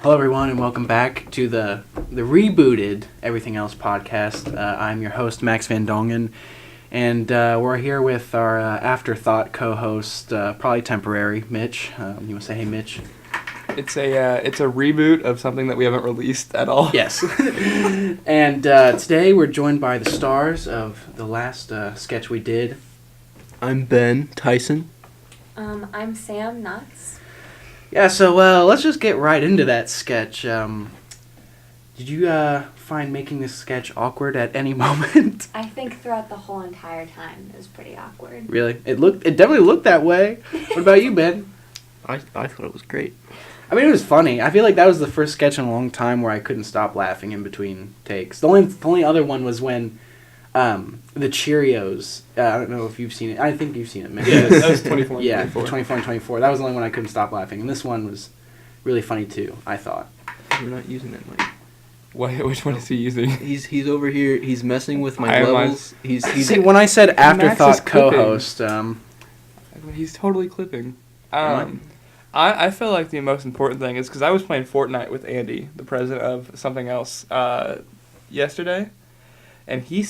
Hello, everyone, and welcome back to the rebooted Everything Else podcast. I'm your host, Max van Dongen, and we're here with our afterthought co-host, probably temporary, Mitch. You want to say, hey, Mitch? It's a reboot of something that we haven't released at all. Yes. And today we're joined by the stars of the last sketch we did. I'm Ben Tison. I'm Sam Knotts. Yeah, so let's just get right into that sketch. Did you find making this sketch awkward at any moment? I think throughout the whole entire time it was pretty awkward. Really? It definitely looked that way. What about you, Ben? I thought it was great. I mean, it was funny. I feel like that was the first sketch in a long time where I couldn't stop laughing in between takes. The only other one was when the Cheerios. I don't know if you've seen it. I think you've seen it. Maybe. Yeah, that was 24 and yeah, 24. 24 and 24. That was the only one I couldn't stop laughing. And this one was really funny too, I thought. We're not using that mic. Which one is he using? He's over here. He's messing with my I am levels. He's See, when I said Max is afterthought clipping. co-host, He's totally clipping. What? I feel like the most important thing is because I was playing Fortnite with Andy, the president of something else, yesterday, and he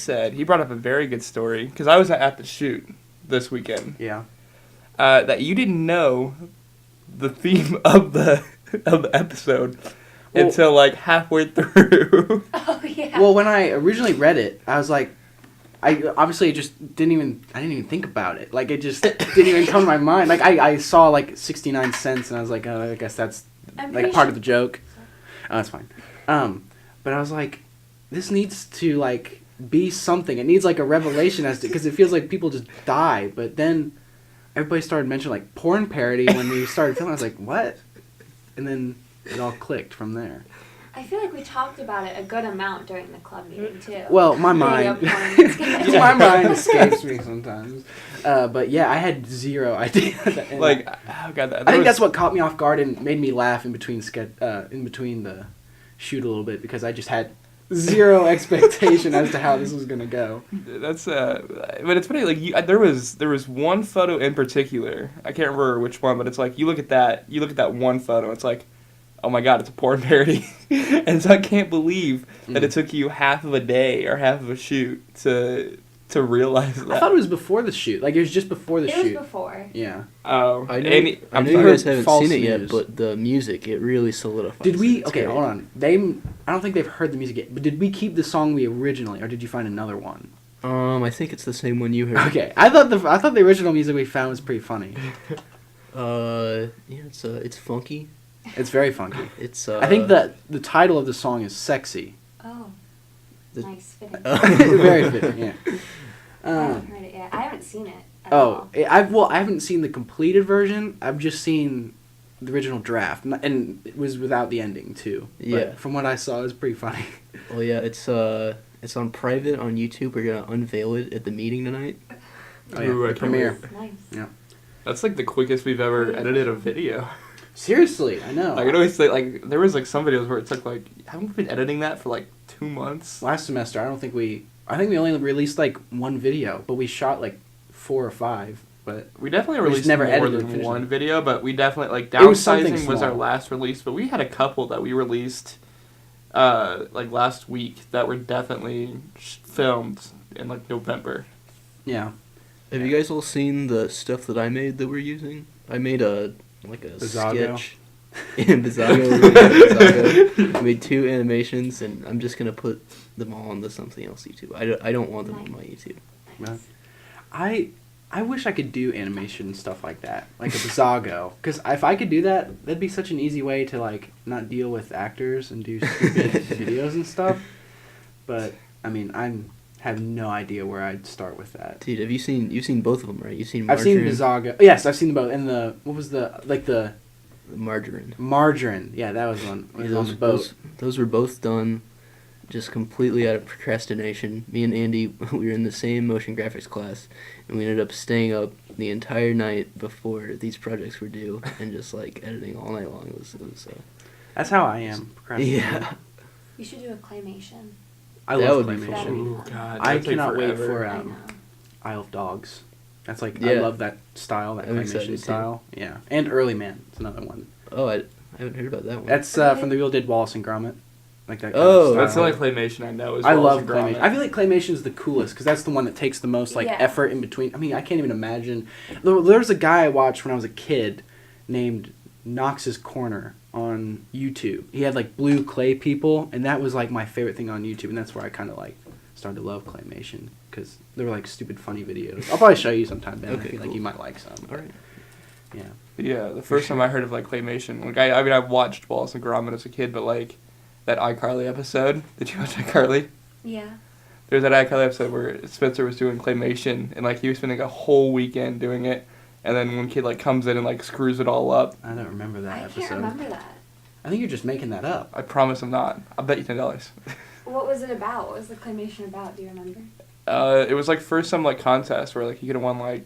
brought up a very good story because I was at the shoot this weekend. yeah. That you didn't know the theme of the episode until like halfway through. Oh yeah. Well, when I originally read it, I was like, I didn't even think about it. Like, it just didn't even come to my mind. Like, I saw, like, 69 cents, and I was like, oh, I guess that's, I'm like, pretty part sure- of the joke. Oh, that's fine. But I was like, this needs to, like, be something. It needs, like, a revelation as to, because it feels like people just die. But then everybody started mentioning, like, porn parody when we started filming. I was like, what? And then it all clicked from there. I feel like we talked about it a good amount during the club meeting too. Well, my mind, Video my mind escapes me sometimes. But yeah, I had zero idea. Like, oh god, I think that's what caught me off guard and made me laugh in between the shoot a little bit because I just had zero expectation as to how this was gonna go. That's but it's funny. Like there was one photo in particular. I can't remember which one, but it's like you look at that one photo. It's like, oh my god, it's a porn parody. And so I can't believe that it took you half of a day or half of a shoot to realize that. I thought it was before the shoot. Like, it was just before the It shoot. was before. Yeah. Oh, I know, Andy, I know I you heard guys haven't false seen it yet, news. but the music, it really solidifies. Did we? it. It's Okay, great. hold on. I don't think they've heard the music yet. But did we keep the song we originally, or did you find another one? I think it's the same one you heard. Okay, I thought the original music we found was pretty funny. Yeah, it's funky. It's very funky. It's I think that the title of the song is "Sexy." Oh, The- nice fitting. Very fitting. Yeah. I haven't heard it yet. I haven't seen it. At Oh, all. I haven't seen the completed version. I've just seen the original draft, and it was without the ending too. But Yeah. from what I saw, it was pretty funny. Oh yeah, it's on private on YouTube. We're gonna unveil it at the meeting tonight. Oh yeah, Ooh, I the can't premiere. Nice. Yeah. that's like the quickest we've ever edited a video. Seriously, I know. Like I always say, like there was like some videos where it took like haven't we been editing that for like 2 months? Last semester, I think we only released like one video, but we shot like 4 or 5. But We definitely We just released never more edited and than finished one it. video, but we definitely like It was something downsizing was our small. last release. But we had a couple that we released like last week that were definitely filmed in like November. yeah, Have you guys all seen the stuff that I made that we're using? I made a Bizzago. sketch. In Bizzago. I made 2 animations, and I'm just gonna put them all onto something else YouTube. I don't want them on my YouTube. Nice. I wish I could do animation and stuff like that, like a Bizzago. Because if I could do that, that'd be such an easy way to like not deal with actors and do stupid videos and stuff. But I mean, I have no idea where I'd start with that. Dude, you've seen both of them, right? You've seen I've seen Margarine. Bizzago. Yes, I've seen them both. And what was the Margarine. Margarine? Yeah, that was one. It was on the boat. Those were both done just completely out of procrastination. Me and Andy, we were in the same motion graphics class, and we ended up staying up the entire night before these projects were due and just like editing all night long. It was That's how I am. Procrastinating. yeah. You should do a claymation. I That love would be claymation. fun. Ooh, God, I that'd take cannot wait forever. for I know. Isle of Dogs. That's like Yeah. I love that style, that I'm excited claymation too. style. Yeah, and Early Man. It's another one. Oh, I haven't heard about that one. That's from the people who did Wallace and Gromit. Like that. Oh, That's the style. only claymation I know. Is I Wallace love and claymation. Gromit. I feel like claymation is the coolest because that's the one that takes the most like Yeah. effort in between. I mean, I can't even imagine. There's a guy I watched when I was a kid named Knox's Corner on YouTube. He had like blue clay people, and that was like my favorite thing on YouTube, and that's where I kind of like started to love claymation because they were like stupid funny videos. I'll probably show you sometime, Ben. I Okay, feel like cool. you might like some. All right. Yeah. Yeah, the first time I heard of like claymation, like I mean I watched Wallace and Gromit as a kid, but like that iCarly episode. Did you watch iCarly? Yeah. There's that iCarly episode where Spencer was doing claymation, and like he was spending a whole weekend doing it, and then one kid like comes in and like screws it all up. I don't remember that I episode. can't remember that. I think you're just making that up. I promise I'm not. I'll bet you $10. What was it about? What was the claymation about? Do you remember? It was like for some like contest where like you could have won like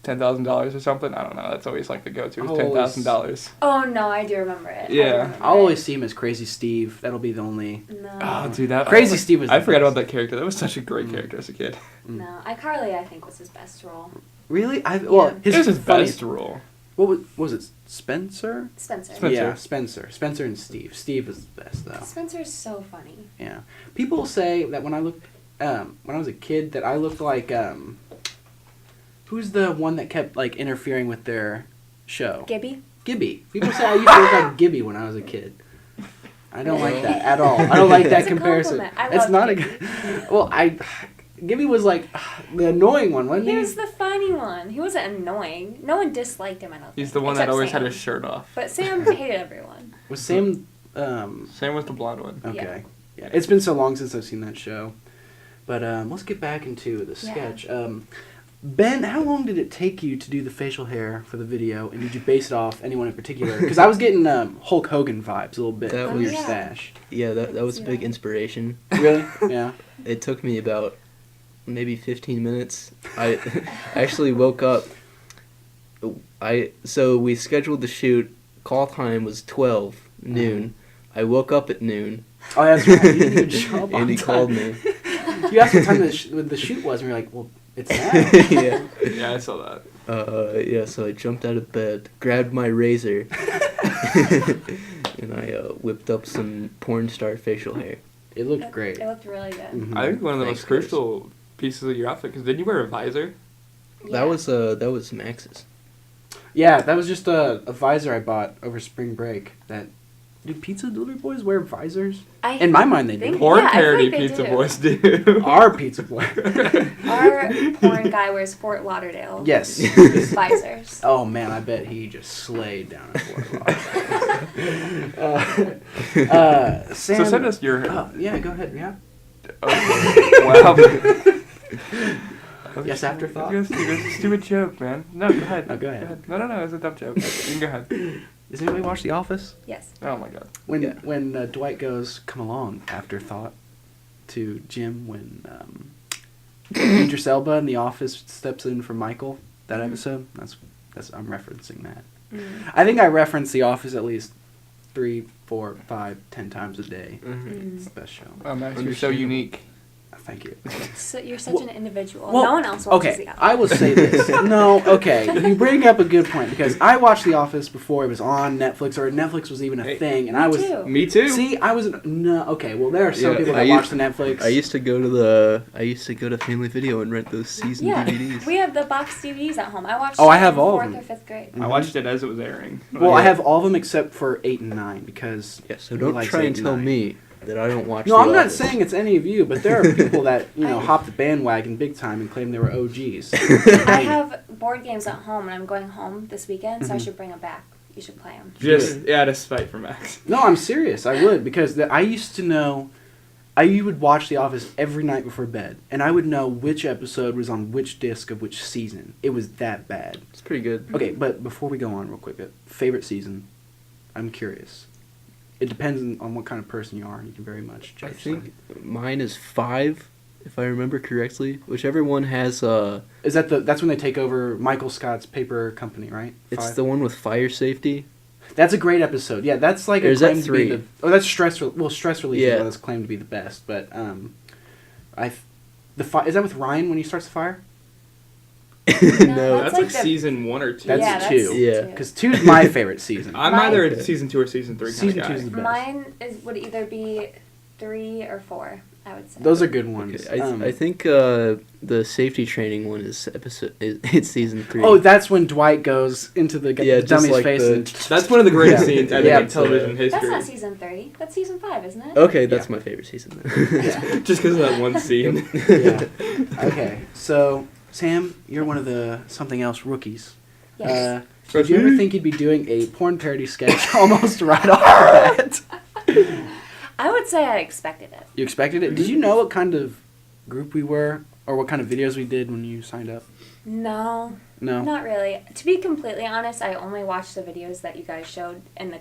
$10,000 or something. I don't know. That's always like the go-to. It was $10,000. Oh no, I do remember it. Yeah. I do remember I'll it. always see him as Crazy Steve. That'll be the only. No. Oh, dude, that Crazy Steve was. I the forgot best. about that character. That was such a great Mm. character as a kid. No, iCarly I think was his best role. Really? Yeah. It was his funny- best role. What was it? Spencer? Spencer. Spencer. Yeah, Spencer. Spencer and Steve. Steve is the best though. Spencer's so funny. Yeah. People say that when I looked, when I was a kid, that I looked like who's the one that kept like interfering with their show? Gibby? Gibby. People say I used to look like Gibby when I was a kid. I don't like that at all. I don't like that It's a comparison. compliment. I It's love not Gibby. Well, Gibby was like the annoying one, wasn't he? He was the funny one. He wasn't annoying. No one disliked him, I don't think. He's the one that except always Sam. had his shirt off. But Sam hated everyone. Was Sam? Same with the blonde one. Okay. Yeah. It's been so long since I've seen that show. But let's get back into the Yeah. sketch. Ben, how long did it take you to do the facial hair for the video, and did you base it off anyone in particular? Because I was getting Hulk Hogan vibes a little bit That from your was- stash. Yeah, that was a big Yeah. inspiration. Really? Yeah. It took me about maybe 15 minutes. I actually woke up. So we scheduled the shoot. Call time was 12 noon. I woke up at noon. Oh, that's right. You didn't even show up on Andy time. called me. You asked what time the shoot was, and we were like, well, it's now. Yeah. Yeah, I saw that. Yeah, so I jumped out of bed, grabbed my razor, and I whipped up some porn star facial hair. It looked great. It looked really good. Mhm. I think one of the Thanks, most Chris. crucial pieces of your outfit, because didn't you wear a visor? Yeah. That was Max's. Yeah, that was just a visor I bought over spring break. Do pizza delivery boys wear visors? I In my mind, they think- do. Porn yeah, I feel parody like they pizza do. boys do. Our pizza boy. Our porn guy wears Fort Lauderdale Yes. visors. Oh man, I bet he just slayed down at Fort Sam. So send us your. Oh, yeah, go ahead. Yeah. Okay. Wow. Yes, afterthought? It was a stupid joke, man. No, go ahead. No, go ahead. No, it was a dumb joke. You can go ahead. Does anybody watch The Office? Yes. Oh my god. When Yeah. Dwight goes, "Come along," afterthought to Jim when Idris Elba in The Office steps in for Michael. That episode. That's I'm referencing that. Mm. I think I reference The Office at least 3, 4, 5, 10 times a day. Mm. It's the best show. Oh, Max, you're so Understandable. unique. Thank you. So you're such an individual. Well, no one else watches okay, The Office. I will say this. No, okay, you bring up a good point because I watched The Office before it was on Netflix or Netflix was even a Hey, thing, and Me I was too. Me too. see, I was no okay. Well, there are some Yeah, people I that used- watch the Netflix. I used to go to Family Video and rent those season Yeah, DVDs. we have the box DVDs at home. I watched. Oh, I it have in all of 4th them. or 5th grade. I watched it as it was airing. Well, I have all of them except for 8 and 9 because Yeah, so he don't likes try 8 and tell 9. me that I don't watch. No, The I'm not Office. saying it's any of you, but there are people that I- hop the bandwagon big time and claim they were OGs. I have board games at home, and I'm going home this weekend, so I Mhm. should bring them back. You should play them. Just yeah, to spite for Max. No, I'm serious. I would because I used to know. You would watch The Office every night before bed, and I would know which episode was on which disc of which season. It was that bad. It's pretty good. Okay, but before we go on real quick, favorite season? I'm curious. It depends on what kind of person you are. You can very much I judge. think mine is 5, if I remember correctly. Whichever one has Is that's when they take over Michael Scott's paper company, right? it's 5? the one with fire safety. That's a great episode. Yeah, that's like Or a is that claim to be 3? the. Oh, that's stress. Stress relief is Yeah. what that's claimed to be the best. But is that with Ryan when he starts the fire? No, That's like season 1 or 2. That's yeah, two. That's Yeah. two. Because 2's my favorite season. I'm Mine- either a season 2 or season 3 kind Season of 2 guy. is the best. Mine would either be 3 or 4, I would say. Those are good ones. Okay, I think the safety training one is it's season 3. Oh, that's when Dwight goes into the just dummy's like face. the- And That's one of the greatest Yeah. scenes I think Yeah. in television That's history. not season 3. That's season 5, isn't it? Okay, that's Yeah. my favorite season then. Yeah. Just because of that one scene. Yeah. Okay, so Sam, you're one of the something else rookies. Yes. Did you ever think you'd be doing a porn parody sketch almost right off the bat? I would say I expected it. You expected it? Did you know what kind of group we were, or what kind of videos we did when you signed up? No, No. not really. To be completely honest, I only watched the videos that you guys showed in the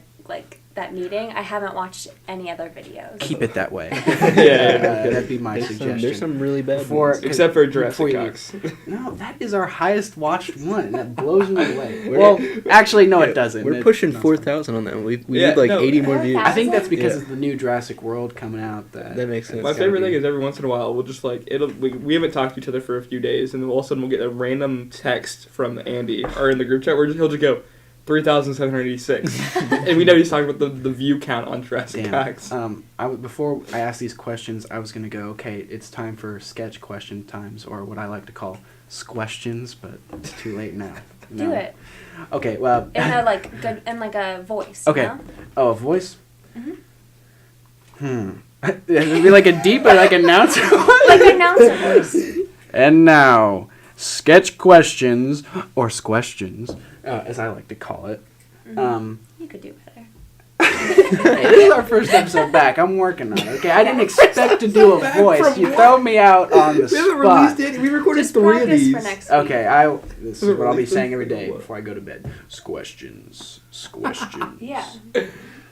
that meeting. I haven't watched any other videos. Keep it that way. Yeah. That'd be my suggestion. There's some really bad Before- ones. Except for Before Jurassic you- Cocks. No, that is our highest watched one, and that blows me away. We're- Well, actually, no, it doesn't. We're It- pushing no, it's 4,000 on that one. We Yeah, need like no. 80 more views. fine. I think that's 1,000? because Yeah. of the new Jurassic World coming out. That makes sense. My it's gotta favorite be- thing is every once in a while we'll just like we haven't talked to each other for a few days and then all of a sudden we'll get a random text from Andy or in the group chat where he'll just go 3,786 and we know he's talking about the view count on Jurassic Cocks. Before I ask these questions, I was gonna go. Okay, it's time for sketch question times, or what I like to call squestions, but it's too late now. Do No. it Okay, well. in a a voice. Okay. You know? Oh, a voice. Mhm. It'd be like a deep, like announcer. Like an announcer voice. And now, sketch questions, or squestions, as I like to call it. You could do better. Hey, this is our first episode back. I'm working on it. Okay, I didn't expect to do a Back voice. from You what? throw me out on the We haven't spot. released it. We recorded Just 3 of practice these. for next week. Okay, this is what I'll be Really? saying every day before I go to bed. Squestions. Yeah.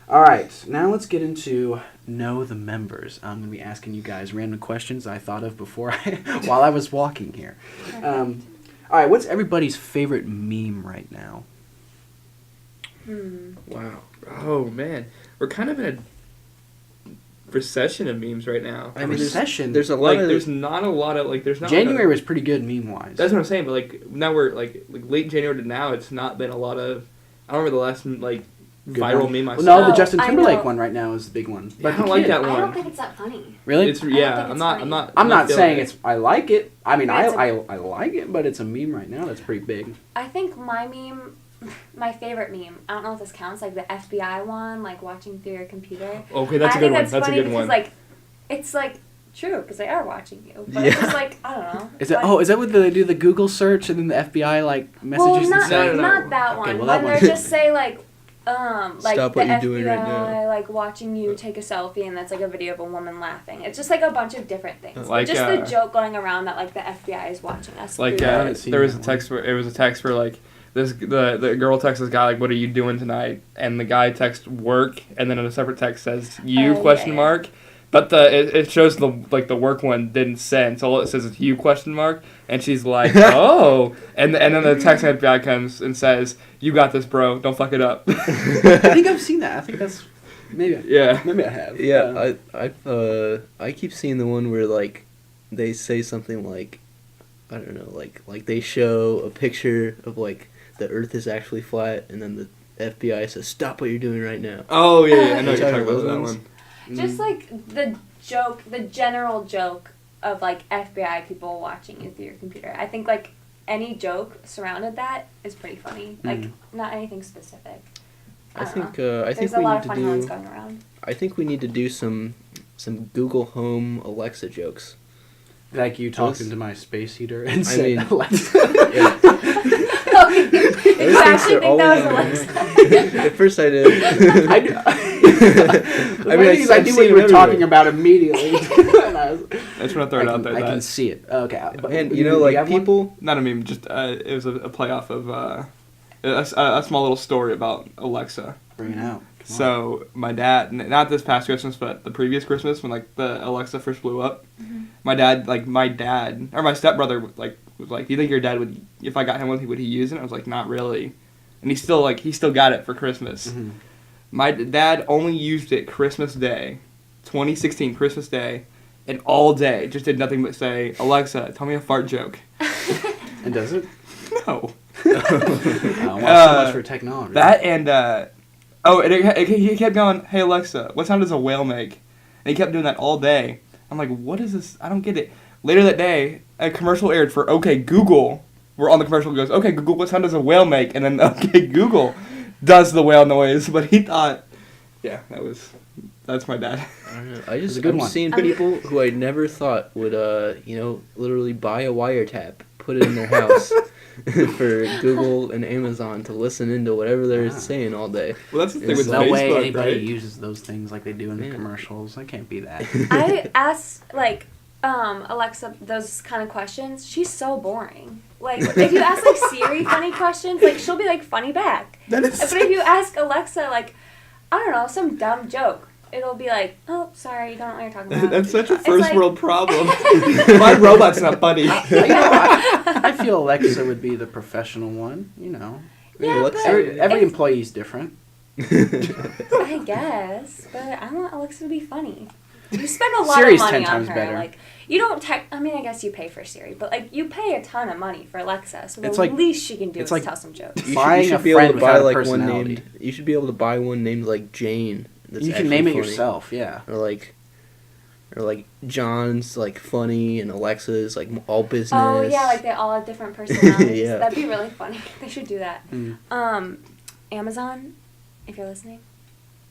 All right, now let's get into Know the Members. I'm going to be asking you guys random questions I thought of before while I was walking here. All right, what's everybody's favorite meme right now? Wow. Oh man, we're kind of in a recession of memes right now. I mean, recession? There's a lot Like, of there's not a lot of like. There's not. January Like was pretty good meme-wise. that's what I'm saying, but like now we're like late January to now, it's not been a lot of. I don't remember the last like Good viral one. meme I Well, saw. no, the Oh, Justin I Timberlake know. one right now is the big one. I the don't like kid. that I one. don't think it's that funny. Really? It's think yeah. it's I'm not. funny. I'm not. I'm not feeling saying it. it's. I like it. I mean, It's I like it, but it's a meme right now that's pretty big. I think my favorite meme, I don't know if this counts, like the FBI one, like watching through your computer. Okay, that's I a good think one. that's That's a funny good because, one. like, it's like true because they are watching you, but it's Yeah. just like I don't know. Is it? funny. Oh, is that what they do? The Google search and then the FBI like messages Well, and not stuff? No, no, no. not that Okay, one. well, that when one- they just say like like Stop the what you're FBI doing right now. like watching you take a selfie and that's like a video of a woman laughing. It's just like a bunch of different things. Like, Just the joke going around that like the FBI is watching us. Like through I it. haven't seen there was a that text where it was a text where like this the girl texts this guy like, what are you doing tonight, and the guy texts work, and then in a separate text says you Oh, yeah, question yeah. mark, but it shows the work one didn't send, so all it says is you question mark, and she's like oh, and then the text FBI comes and says you got this bro, don't fuck it up. I think I've seen that. I think that's maybe. Yeah. Maybe I have. Yeah, I keep seeing the one where like they say something like, I don't know, like they show a picture of like the Earth is actually flat, and then the FBI says stop what you're doing right now. Oh yeah, I know You you're talking talking about about that those one. Just like the general joke of like FBI people watching you through your computer. I think like any joke surrounded that is pretty funny. Like not anything specific. I don't think know. I think There's a we lot need of to funny ones do. going around. I think we need to do some Google Home Alexa jokes. Like you talking Those- to my space heater and I saying, mean- Alexa. Yeah. Okay. You actually think that was Alexa? At first I did. I do. I mean, I I've knew seen what you them were talking everywhere. about immediately. And I just want to throw it out there. I can that- see it. Okay. But And do you know, do like have one? people. Not a meme, just it was a playoff of a small little story about Alexa. Bring it out. Come on. So my dad, not this past Christmas, but the previous Christmas when like the Alexa first blew up, my dad or my stepbrother was like, do you think your dad would, if I got him one, would he use it? I was like, not really, and he still got it for Christmas. Mhm. My dad only used it Christmas Day, 2016 Christmas Day, and all day just did nothing but say, Alexa, tell me a fart joke. And does it? No. So much for technology. That and he kept going, "Hey Alexa, what sound does a whale make?" And he kept doing that all day. I'm like, "What is this? I don't get it." Later that day, a commercial aired for OK Google. Where on the commercial goes, "OK Google, what sound does a whale make?" And then OK Google does the whale noise. But he thought, yeah, that's my dad. I don't know. It's a good I'm one. seeing people who I never thought would, literally buy a wiretap, put it in their house for Google and Amazon to listen into whatever they're saying all day. Well, that's the thing There's with no Facebook, way anybody right? uses those things like they do in the Yeah. commercials. That can't be that. I asked Alexa those kind of questions. She's so boring. Like if you ask like Siri funny questions, like she'll be like funny back. That is. But if you ask Alexa like, I don't know, some dumb joke, it'll be like, oh, sorry, you don't know what you're talking about. That's such a It's first like- world problem. My robot's not funny. I feel Alexa would be the professional one. You know, Yeah, Alexa- but every it's- employee's different. I guess, but I want Alexa to be funny. You spend a lot Siri's of 10 money on times her. better. Like you don't I mean, I guess you pay for Siri, but like you pay a ton of money for Alexa, so It's the like- least she can do it's is like- tell some jokes. Buying a be friend able to buy without a like one personality. named. You should be able to buy one named like Jane. That's You can actually name it funny. yourself. Yeah. Or like John's like funny and Alexa's like all business. Oh yeah, like they all have different personalities. Yeah. That'd be really funny. They should do that. Mm. Amazon, if you're listening.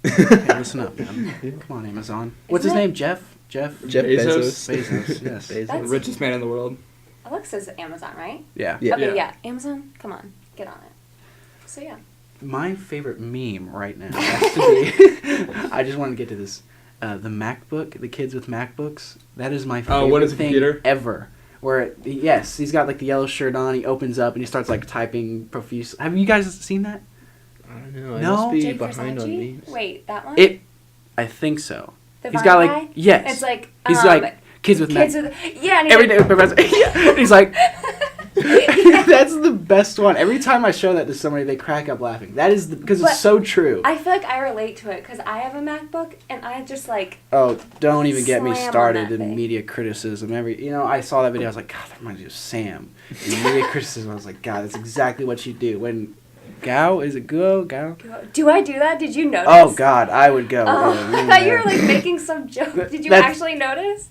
Hey, listen up, man. Come on, Amazon. What's his Isn't it- name? Jeff. Jeff Bezos. Bezos. Bezos. Yes. Bezos. The richest man in the world. Alexa's Amazon, right? Yeah. Yeah. Okay, Yeah. yeah. Amazon, come on, get on it. So yeah. My favorite meme right now has to be. I just want to get to this. The MacBook, the kids with MacBooks. That is my favorite what is a thing computer? ever. Where yes, he's got like the yellow shirt on. He opens up and he starts like typing profuse. Have you guys seen that? I don't know. I No? must be Jake behind on Versace? memes. Wait, that one? I think so. The He's Vine got like guy? yes. It's like He's like kids with kids Mac. with yeah. And he's Every like, day, Professor. And he's like. That's the best one. Every time I show that to somebody, they crack up laughing. That is because But it's so true. I feel like I relate to it because I have a MacBook and I just like Oh, don't even get me Slam on started that in thing. media criticism. I saw that video. I was like, God, that reminds me of Sam. In media criticism, I was like, God, that's exactly what you do. When Gao, is it Gao? do I do that? Did you notice? Oh God, I would go. Oh, I thought you were like making some joke. Did you actually notice?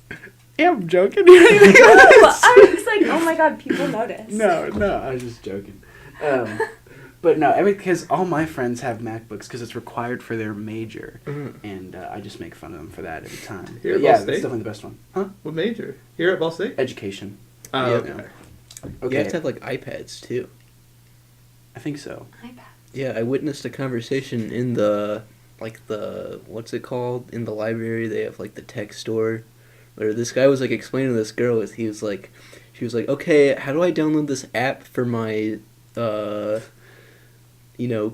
Yeah, I'm joking. Ooh, I was like, oh my god, people notice. No, I was just joking. But no, because all my friends have MacBooks because it's required for their major, and I just make fun of them for that every time. Here But at yeah, Ball that's State? definitely the best one. Huh? What major? Here at Ball State? Education. Oh, Yeah. okay. Okay. You have to have like iPads too. I think so. iPad. Yeah, I witnessed a conversation in the what's it called, in the library. They have like the tech store, where this guy was like explaining to this girl. She was like, okay, how do I download this app for my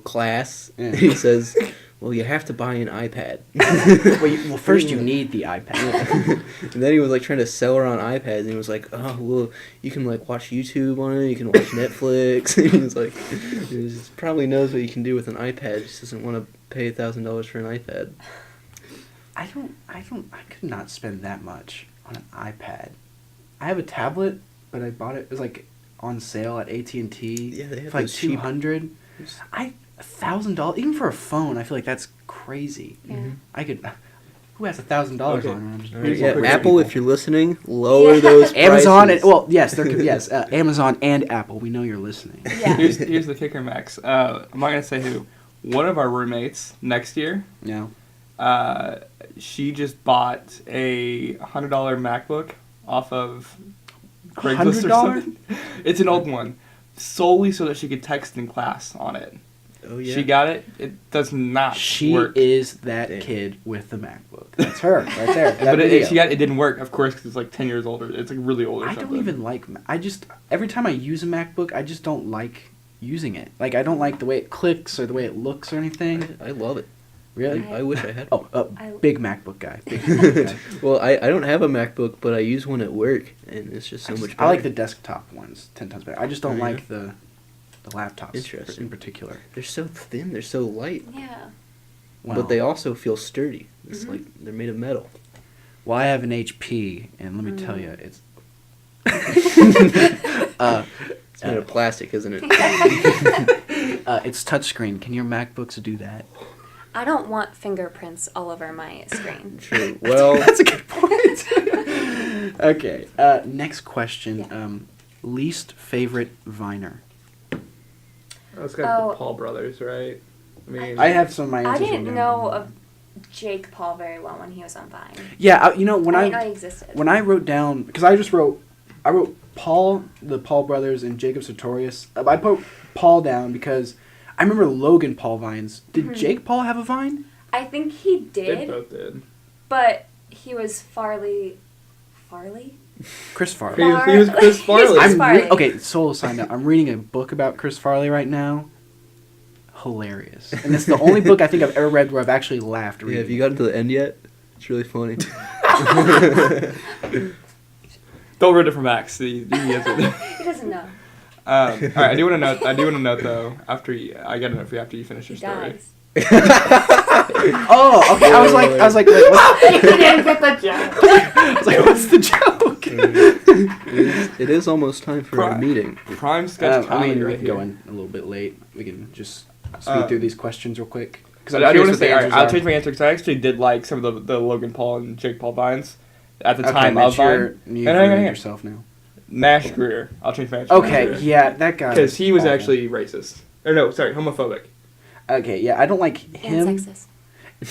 class? Yeah. He says, well, you have to buy an iPad. Well, first you need the iPad. And then he was like trying to sell her on iPads, and he was like, "Oh, well, you can like watch YouTube on it. You can watch Netflix." And he was like, he just probably knows what you can do with an iPad. Just doesn't want to pay $1,000 for an iPad. I could not spend that much on an iPad. I have a tablet, but I bought it. It was like on sale at AT&T. Yeah, they have for like those cheap- $200. $1,000 even for a phone. I feel like that's crazy. Yeah. I could. Who has $1,000 Okay. on around? All right, Here's yeah, what we're Apple, gonna if you're listening, lower Yeah. those prices. Amazon and yes, Amazon and Apple. We know you're listening. Yeah. Here's the kicker, Max. I'm not gonna say who. One of our roommates next year, No. she just bought a $100 MacBook off of Craigslist or $100? something. It's an old one, solely so that she could text in class on it. Oh yeah. She got it. It does not She work. is that Damn. kid with the MacBook. That's her right there. That But video. it didn't work, of course, because it's like 10 years older. It's like really old or I something. don't even like. Every time I use a MacBook, I just don't like using it. Like I don't like the way it clicks or the way it looks or anything. I love it. Really? I wish I had. Big MacBook guy. Big MacBook guy. Well, I don't have a MacBook, but I use one at work, and it's just so much better. I like the desktop ones 10 times better. I just don't Oh, yeah? like the laptops Interesting. in particular. They're so thin, they're so light, Yeah. Well, but they also feel sturdy. It's Mhm. like they're made of metal. Well, I have an HP, and let me tell you, it's It's made of plastic, isn't it? It's touchscreen. Can your MacBooks do that? I don't want fingerprints all over my screen. True. Well, That's a good point. Okay. Next question. Yeah. Least favorite Viner. It's got Oh. the Paul brothers, right? I mean, I have some of my I answers. didn't written know down. of Jake Paul very well when he was on Vine. Yeah, you know when I I didn't know he existed. when I wrote down because I wrote Paul, the Paul brothers, and Jacob Sartorius. I put Paul down because I remember Logan Paul Vines. Did Mhm. Jake Paul have a Vine? I think he they did, both did. but he was Farley? Chris Farley. He was Chris Farley. Chris Farley. Okay, solo side note. I'm reading a book about Chris Farley right now. Hilarious, and it's the only book I think I've ever read where I've actually laughed. yeah, Reading. have you gotten to the end yet? It's really funny. Don't read it from Max. He has it. He doesn't know. All right, I do want to note though. I got to know for you after you finish your He story. dies. Oh, okay. I was like, wait, what? You didn't get the joke. I was like, what's the joke? It is almost time for our meeting. Prime sketch I comedy mean, we right can here. go in a little bit late. We can just speed through these questions real quick. So I do want to say, I'll change my answer because I actually did like some of the Logan Paul and Jake Paul Vines at the time of Vine. You Hang on, hang can on. yourself now. Nash Greer. I'll change my answer. Okay, yeah, that guy. Because he was awful. actually racist. Or no, sorry, homophobic. Okay, yeah, I don't like him. And sexist.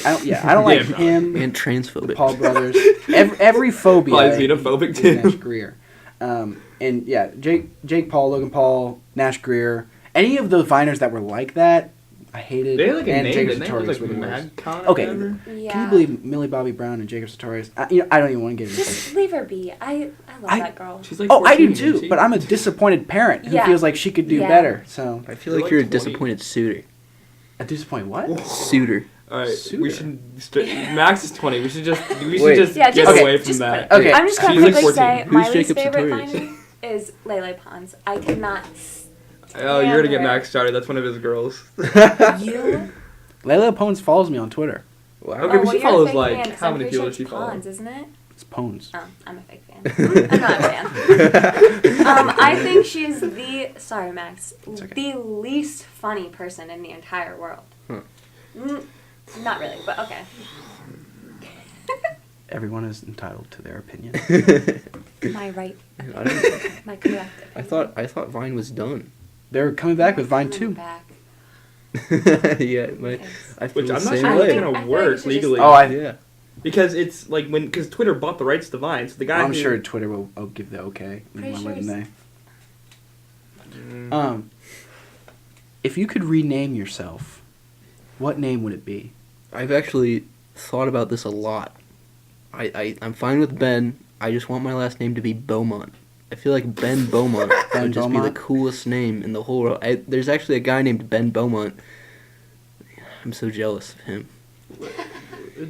I don't like Yeah, him. And transphobic. Paul brothers. Every phobia. Probably xenophobic, is too. Nash Greer. And yeah, Jake Paul, Logan Paul, Nash Greer. Any of the Viners that were like that, I hated. They had like a and name, Jacob didn't they? It was Sartorius like were the worst. MagCon. Okay. Or whatever. Yeah. Can you believe Millie Bobby Brown and Jacob Sartorius? I don't even want to get into it. Just leave her be. I love that girl. She's like Oh, I do 14, isn't too, she? but I'm a disappointed parent who Yeah. feels like she could do Yeah. better. So I feel You're like you're a like 20. disappointed suitor. a disappointed what? Suitor. All right, Suitor. we should. Max is 20. We should just Wait. Yeah, get just- away from just that. Okay. I'm just gonna She's like quickly 14. say Who's my least Jacob favorite Sartorius? Viner is Lele Pons. I cannot. Oh, you're gonna get stand her. Max started. That's one of his girls. You. Layla Pones follows me on Twitter. Wow. Okay, but she you're a follows, fake like, fan, 'cause how I'm many pretty people sure does she it's follow? Pons, isn't it? It's Pones. Oh, I'm a fake fan. I'm not a fan. I think she's sorry, Max, okay. the least funny person in the entire world. Huh. Not really, but okay. Everyone is entitled to their opinion. My right, I don't- my correct. I thought Vine was done. They're coming back with Vine 2. Back. Yeah, I feel Which the I'm not same sure I way. it's think- gonna I feel like work you should legally. Oh, Yeah. Because it's like because Twitter bought the rights to Vine, so the guy. I'm who- sure Twitter will give the okay. Pretty Why sure wouldn't it's- they? Mm. If you could rename yourself, what name would it be? I've actually thought about this a lot. I'm fine with Ben. I just want my last name to be Beaumont. I feel like Ben Beaumont Ben would just Beaumont? be the coolest name in the whole world. There's actually a guy named Ben Beaumont. I'm so jealous of him.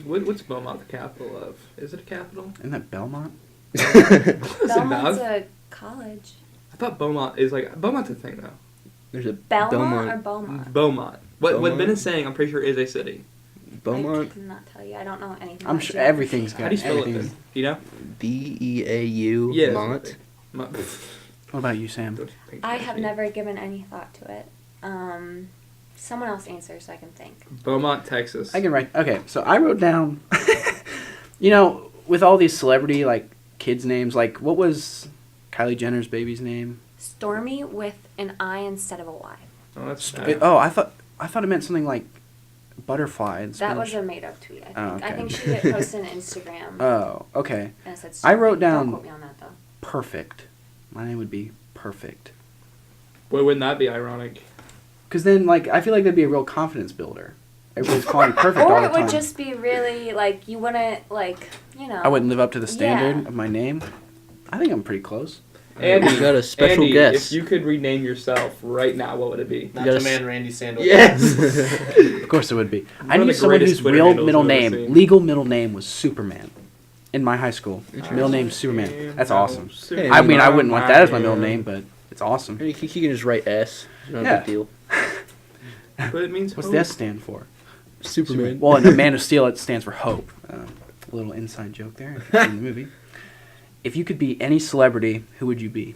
What's Beaumont the capital of? Is it a capital? Isn't that Belmont? Belmont's a college. I thought Beaumont is like Beaumont's a thing though. There's a Belmont or Beaumont? Beaumont. What Beaumont? Ben is saying, I'm pretty sure is a city. Beaumont. I cannot tell you. I don't know anything. I'm about sure geography. everything's How got do you spell it? everything's- Ben? Do you know? Beau Yeah. Mont. Mont. What about you, Sam? I have never given any thought to it. Someone else answer so I can think. Beaumont, Texas. I can write. Okay, so I wrote down. With all these celebrity kids' names, what was Kylie Jenner's baby's name? Stormy with an I instead of a Y. Oh, that's Oh, I thought it meant something like butterfly in That was Spanish. a made-up tweet, I think. Oh, okay. I think she had posted on Instagram. Oh, okay. And it said I wrote Stormy. down- Don't quote me on that, though. Perfect. My name would be Perfect. Boy, wouldn't that be ironic? Because then, I feel like that'd be a real confidence builder. Everybody's calling me perfect all Or the it time. would just be really, you wouldn't, I wouldn't live up to the standard Yeah. of my name. I think I'm pretty close. Andy, We got a special Andy, guest. if you could rename yourself right now, what would it be? Not gotta the s- man Randy Sandwich. Yes. Of course it would be. I One of knew the someone greatest whose Twitter real handles middle I've ever name, seen. legal middle name was Superman. In my high school. Middle name Superman. That's awesome. Hey, I mean, I wouldn't want that as my middle name, but it's awesome. You can just write S. It's not a Yeah. big deal. But it means What's hope. the S stand for? Superman. Well, in A Man of Steel, it stands for hope. A little inside joke there if you've seen the movie. If you could be any celebrity, who would you be?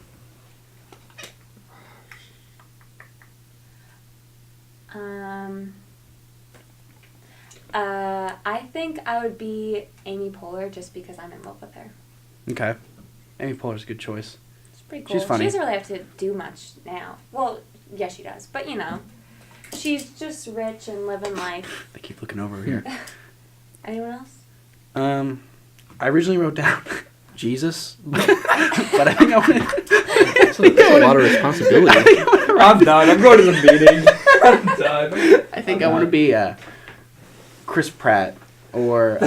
I think I would be Amy Poehler just because I'm in love with her. Okay. Amy Poehler's a good choice. It's pretty cool. She's funny. She doesn't really have to do much now. Well, yeah, she does. But, she's just rich and living life. They keep looking over here. Anyone else? I originally wrote down Jesus, but I think I want That's a lot of responsibility. I'm done. I'm going to the meeting. I'm done. I think I want to be Chris Pratt or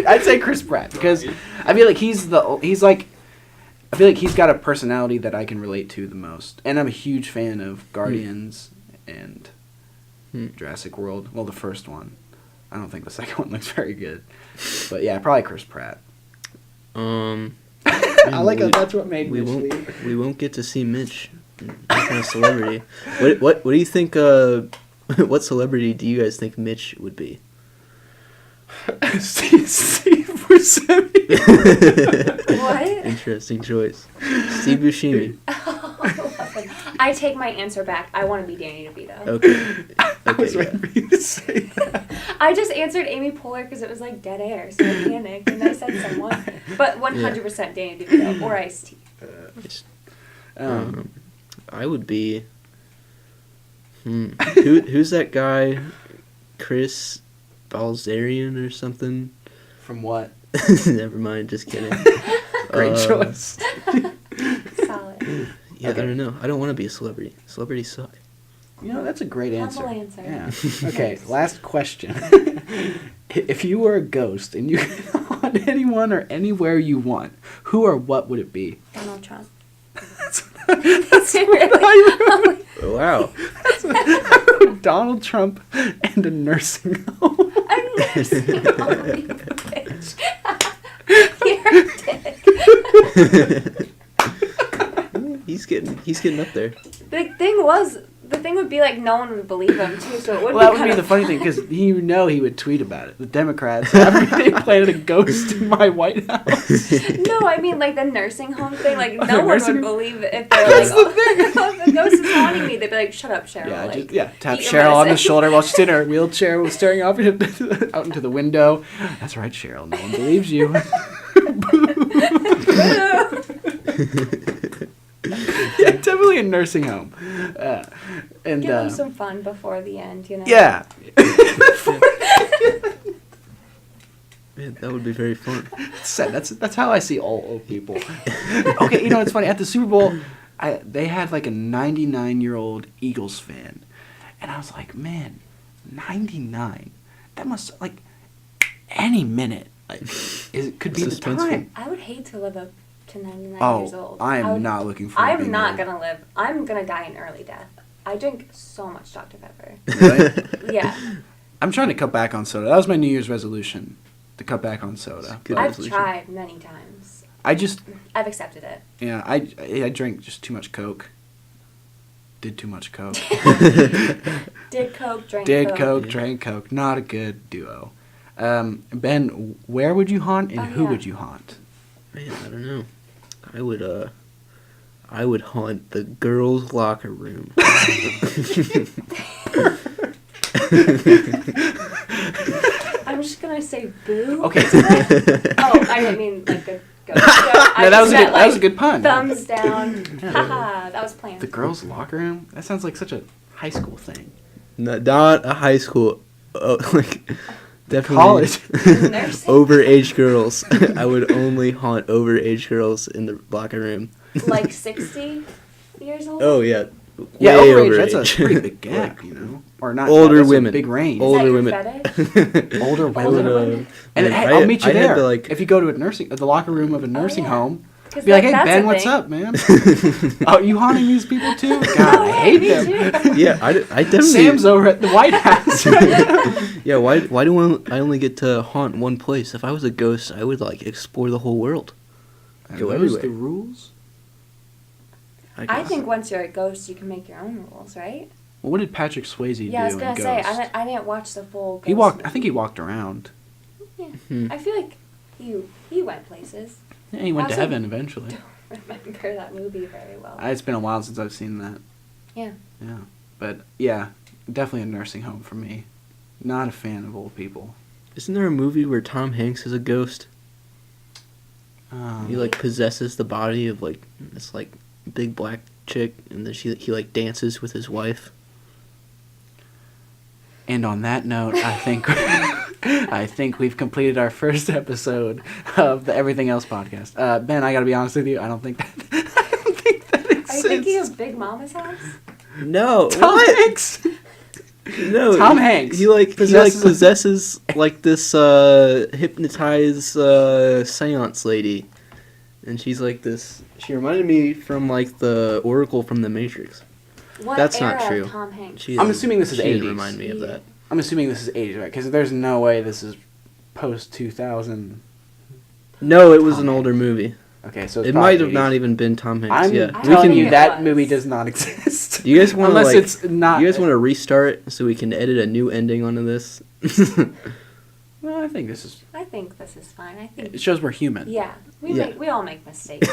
I'd say Chris Pratt because I feel like he's got a personality that I can relate to the most, and I'm a huge fan of Guardians and Jurassic World. Well, the first one. I don't think the second one looks very good, but yeah, probably Chris Pratt. I like how that's what made Mitch leave. We won't get to see Mitch, that kind of celebrity. What do you think? What celebrity do you guys think Mitch would be? Steve Buscemi. What? Interesting choice. Steve Buscemi. I take my answer back. I want to be Danny DeVito. Okay. I was waiting for you to say that. I just answered Amy Poehler because it was like dead air, so I panicked and I said someone. But 100% Danny DeVito or Ice-T. I would be. Who's that guy? Chris Balzarian or something? From what? Never mind. Just kidding. Great choice. Solid. Yeah, Okay. I don't know. I don't want to be a celebrity. Celebrities suck. That's a great answer. Humble answer. Yeah. Okay, last question. If you were a ghost and you could haunt anyone or anywhere you want, who or what would it be? Donald Trump. That's Really? Wow. Donald Trump and a nursing home. A nursing home, you bitch. You're a dick. He's getting up there. The thing would be like no one would believe him too, so it would Well, that be would be kind the funny thing because he would tweet about it. The Democrats, they planted a ghost in my White House. No, I mean like the nursing home thing. Like Oh, no the one nursing would home? believe it if That's they're the like, oh, the ghost is haunting me. They'd be like, shut up, Cheryl. Tap eat your Cheryl on the medicine. shoulder while she's in her wheelchair, while staring off out into the window. That's right, Cheryl. No one believes you. Yeah, definitely a nursing home. And Give them some fun before the end, yeah. Man, that would be very fun. That's how I see all old people. Okay, it's funny. At the Super Bowl, they had like a 99-year-old Eagles fan, and I was like, man, 99. That must any minute. It could be the time. I would hate to live up to 99 years old. I am not looking for. I'm not gonna live. I'm gonna die an early death. I drink so much Dr. Pepper. Really? Yeah. I'm trying to cut back on soda. That was my New Year's resolution, to cut back on soda. Good I've resolution. tried many times. I've accepted it. Yeah, I drank just too much Coke. Did too much Coke. Did Coke, drank Did Coke. Coke, drank Coke. Not a good duo. Ben, where would you haunt and who would you haunt? Man, I don't know. I would haunt the girls' locker room. I'm just gonna say boo. Okay. Oh, I didn't mean like a ghost. No, that was a good pun. Thumbs down. Haha, that was planned. The girls' locker room? That sounds like such a high school thing. Not a high school. Definitely College. Nursing. overage girls. I would only haunt overage girls in the locker room. Like 60 years old? Oh yeah. Yeah, Way overage. That's a overage. pretty big gap, Or not. Older that's women. A big range. Is older that your women. fetish? Older women. Older women. And Man, hey, I'll meet you I had there. to, like- If you go to the locker room of a nursing yeah. home, 'Cause be like, hey, that's Ben, a what's thing. up, man? Oh, you haunting these people too? God, I hate me them. too. Yeah, I definitely. Sam's over at the White House. Yeah, why do I only get to haunt one place? If I was a ghost, I would explore the whole world. Are Go those everywhere. the rules? I guess. think once you're a ghost, you can make your own rules, right? Well, what did Patrick Swayze do Yeah, I was in gonna Ghost? say I didn't watch the full. He Ghost walked. I movie. think he walked around. Yeah, Hmm. I feel like he went places. Yeah, he went to Also- heaven eventually. Don't remember that movie very well. It's been a while since I've seen that. Yeah. Yeah, but yeah, definitely a nursing home for me. Not a fan of old people. Isn't there a movie where Tom Hanks is a ghost? He like possesses the body of like this like big black chick, and then he like dances with his wife. And on that note, I think we've completed our first episode of the Everything Else podcast. Ben, I gotta be honest with you, I don't think that exists. Are you thinking of Big Mama's House? No, Tom Hanks. No, Tom Hanks He possesses like this hypnotized seance lady, and she's like this. She reminded me from like the Oracle from the Matrix. What That's era not true. of Tom Hanks? I'm assuming this is she didn't 80s. Remind me of that. I'm assuming this is 80s, right? Because there's no way this is post 2000. No, it was Tom an older Hanks. movie. Okay, so it's It probably might have 80s. not even been Tom Hanks. I'm Yeah, telling you it that was. movie does not exist. Do you guys want to Unless like? it's not. Do you guys want to restart so we can edit a new ending onto this? Well, I think this is. I think this is fine. I think. It shows we're human. Yeah, Yeah. we all make mistakes.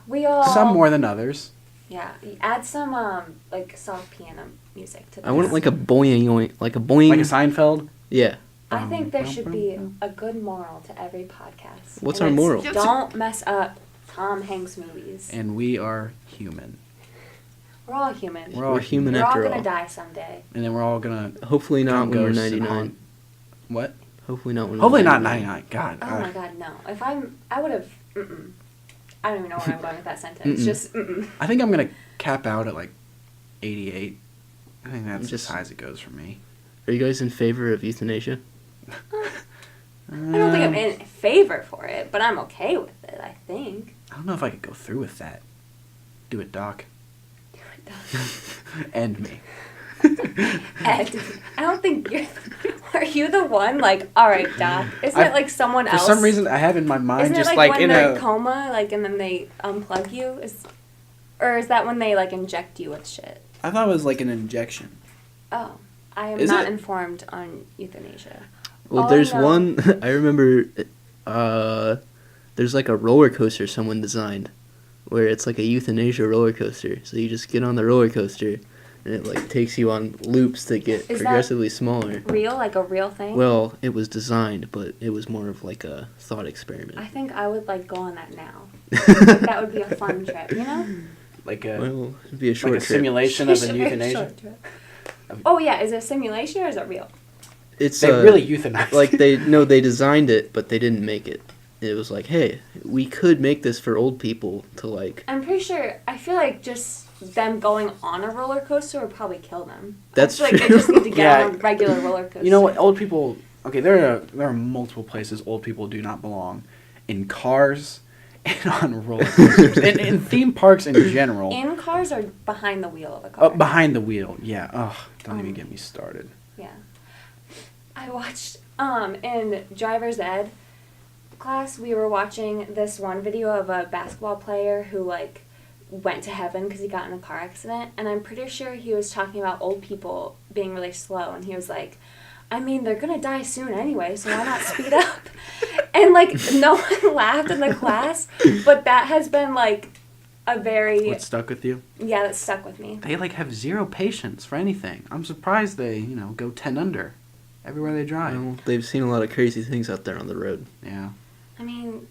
We all. Some more than others. Yeah, add some like soft piano music to this. I want like a boing, like a boing. Like a Seinfeld. Yeah. I think there should be a good moral to every podcast. What's and our it's moral? Don't mess up Tom Hanks movies. And we are human. We're all human. We're human We're all after gonna all. die someday. And then we're all gonna. Hopefully not when we're ghosts and 99. haunt- What? Hopefully not when Hopefully we're not 99. 99. God. Oh my god, no. If I would have. I don't even know where I'm going with that sentence. Just. I think I'm gonna cap out at like 88. I think that's Just- as high as it goes for me. Are you guys in favor of euthanasia? I don't think I'm in favor for it, but I'm okay with it. I think. I don't know if I could go through with that. Do it, Doc. End me. Ed, I don't think you're. Are you the one? Like, all right, Doc. Isn't it like someone For else? some reason, I have in my mind Isn't just it like when in they're a. in coma, like, and then they unplug you? Or is that when they like inject you with shit? I thought it was like an injection. Oh, I am Is not it? informed on euthanasia. Well, All I there's know- one. I remember. There's like a roller coaster someone designed, where it's like a euthanasia roller coaster. So you just get on the roller coaster, and it like takes you on loops that get Is that- progressively smaller. Real, like a real thing? Well, it was designed, but it was more of like a thought I experiment. think I would like go on that now. That would be a fun trip, you know? Like a Well, it'd be a short like a trip. simulation of Should an be a euthanasia. short trip. Oh yeah, is it a simulation or is it real? It's They really euthanize. like they designed it, but they didn't make it. It was like, hey, we could make this for old people to like. I'm pretty sure. I feel like just them going on a roller coaster would probably kill them. That's I feel like true. they just need to get Yeah. on a regular roller coaster. You know what? Old people. Okay, there are multiple places old people do not belong. In cars and on roller coasters. and in theme parks in general. In cars or behind the wheel of a car? Behind the wheel. Yeah. Ugh. Don't even get me started. Yeah. I watched in driver's ed class, we were watching this one video of a basketball player who like went to heaven because he got in a car accident, and I'm pretty sure he was talking about old people being really slow, and he was like, I mean, they're gonna die soon anyway, so why not speed up? And like no one laughed in the class, but that has been like a very What stuck with you? yeah, that stuck with me. They like have zero patience for anything. I'm surprised they, go 10 under everywhere they drive. Well, they've seen a lot of crazy things out there on the road. Yeah. I mean,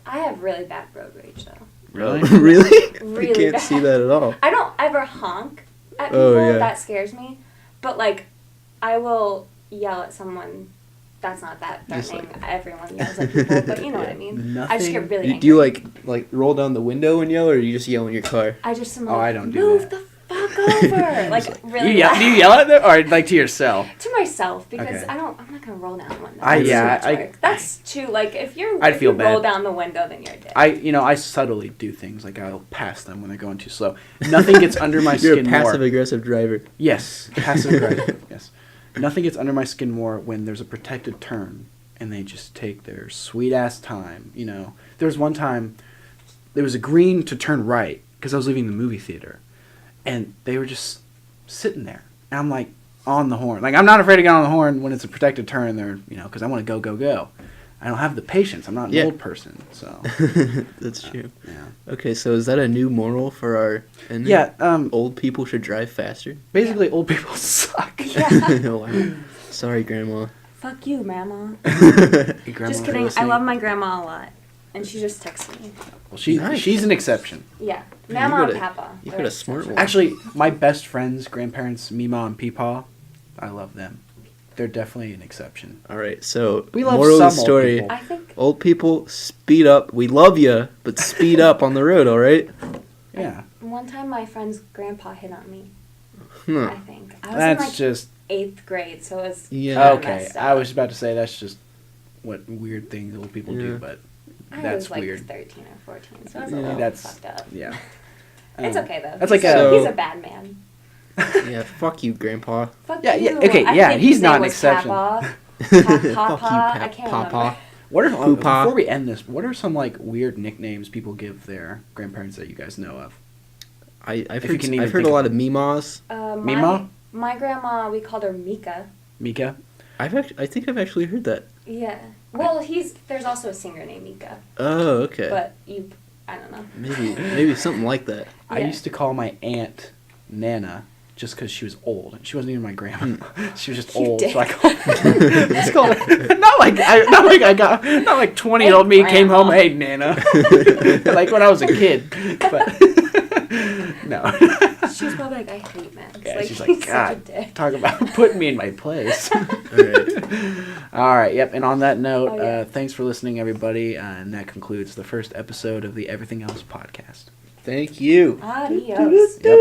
I have really bad road rage though. Really? Really? Really I can't bad. see that at all. I don't ever honk at people. Oh, yeah. That scares me. But like, I will yell at someone. That's not that Just threatening. Everyone yells at people, but you know what I mean. I just get really angry. Do you like roll down the window and yell, or you just yell in your car? I just am Oh, like, I don't do move that. the fuck over. Like really. Do you yell at them or like to yourself? To myself because Okay. I'm not gonna roll down the window. I- That's yeah, too much I- work. That's too like if I'd if feel you roll bad. down the window, then you're a dick. I subtly do things like I'll pass them when they're going too slow. Nothing gets under my You're a skin more. passive aggressive driver. Yes, passive aggressive. Yes, nothing gets under my skin more when there's a protected turn and they just take their sweet ass time. There was one time there was a green to turn right because I was leaving the movie theater, and they were just sitting there, and I'm like on the horn. Like I'm not afraid to get on the horn when it's a protected turn. There, because I want to go. I don't have the patience. I'm not an Yeah. old person, so That's true. yeah. Okay, so is that a new moral for our ending? Yeah. Old people should drive faster. Basically, old people suck. Wow. Sorry, Grandma. Fuck you, Grandma. Hey, Grandma, Just if you're kidding. I listening- love my grandma a lot, and she just texted me. Well, Nice. she's an exception. Yeah, You Mama got and a- Papa. you they're got a smart exceptions. one. Actually, my best friends, grandparents, Mima and Peepaw, I love them. They're definitely an exception. All right, so We love moral of the some old story: people. I think old people, speed up. We love you, but speed up on the road. All right. Yeah. one time my friend's grandpa hit on me. Huh. I think I was That's in like just 8th grade, so it was Yeah. okay. messed I up. was about to say that's just what weird things old people Yeah. do, but I that's was like weird. 13 or 14, so I was a Yeah. little That's fucked up. yeah. It's Um, okay though. That's like a- he's a bad man. Yeah. Fuck you, Grandpa. Fuck Yeah, you. yeah, okay, I yeah, think he's his not name an was exception. Papa. Fuck you, Papa. I can't Papa. remember. What are Poopa. before we end this? What are some like weird nicknames people give their grandparents that you guys know of? I've If you heard, can even I've heard think a of lot of Mimas. Mima? My grandma, we called her Mika. Mika? I think I've actually heard that. Yeah. Well, there's also a singer named Mika, Oh, okay. but I don't know. Maybe something like that. I Yeah. used to call my aunt Nana just because she was old. She wasn't even my grandma. She was just You old, dick. so I called her. Not like 20-year-old me Hey, came home. Grandma. Hey, Nana. Like when I was a kid, but no. She's probably like, I hate Max. Yeah, like, she's he's like, such a God, dick. talk about putting me in my place. All right. All right, yep. And on that note, Oh, yeah. thanks for listening, everybody. And that concludes the first episode of the Everything Else podcast. Thank you. Adios. Yep.